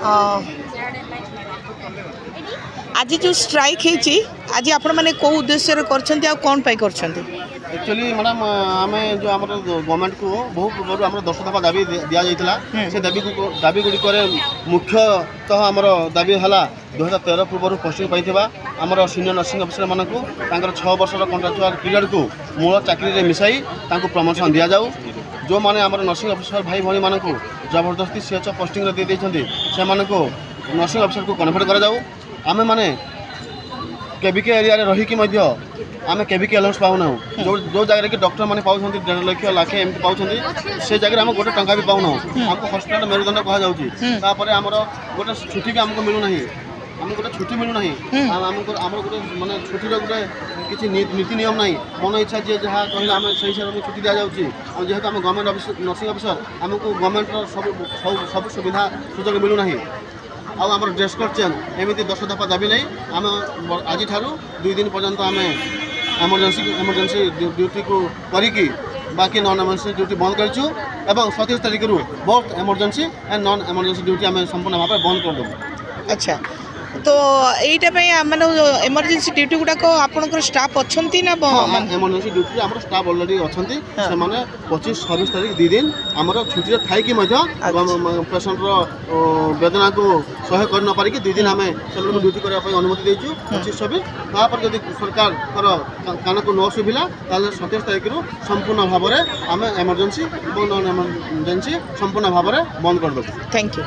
आज जो स्ट्राइक है आज आपण मैंने कौ उद्देश्य कौन कर एक्चुअली मैडम आम जो आम गवर्नमेंट को बहु पूर्व आम 10 दफा दाबी दि जाता से दाबी गुड़िक मुख्यतः आम दाबी है 2013 पूर्व पोस्टिंग पाई आमर सीनियर नर्सिंग अफिसर मानक 6 वर्ष कंट्राक्चुअल पीरियड को मूल चाकरी मिसाई प्रमोशन दि जाऊ जो मैंने आम नर्सिंग अफिसर भाई भाई मानक जबरदस्ती सीएचओ पोस्टिंग दे देते से नर्सिंग अफिसर को कन्वर्ट कर जाऊ आम मैंने केविके एरिया रहीकि आम केविके अलाउंस पाऊना जो जगह कि डॉक्टर मैंने पाँच 1.5 लाख लाखे एम पाँच से जगह आम गोटे टंका भी पाऊना आमको हॉस्पिटल मेरुदंड कहुपर आम गोटे छुट्टी भी आमको मिलूना आम गोटे छुट्टी मिलूना आम गोटे मानने छुट्टी गोटे किसी नीति नियम ना मन इच्छा जी जहाँ कहले आम से हिसाब से छुट्टी दि जाऊँगी जेहेतु आम गवर्नमेंट नर्सिंग अफिसर आमको गवर्नमेंट सब सुविधा सुजोग मिलूना आम ड्रेस कोड चेंज एमती 10 दफा दाबी नहीं आम आज 2 दिन पर्यंत आम एमरजेंसी ड्यूटी को करी बाकी नॉन एमरजेंसी ड्यूटी बंद करूँ और 27 तारीख both emergency and non emergency duty आम संपूर्ण भाव बंद कर देव। अच्छा तो यहाँ माने एमरजेंसी ड्यूटी गुड़ाक आपंकर स्टाफ अच्छा ना एमरजेंसी ड्यूटी आम स्टाफ अलरेडी अच्छा से 25-26 तारीख 2 दिन आम छुट्टी थी पेसेंट वेदना को सह्य कर न पारिक 2 दिन आम ड्यूटी करने अनुमति देचु 25-26 तापर जब सरकार कान को न शुभिला 27 तारीख संपूर्ण भाव में आम एमरजेंसी और नॉन एमरजेंसी संपूर्ण भाव में बंद कर देव। Thank you.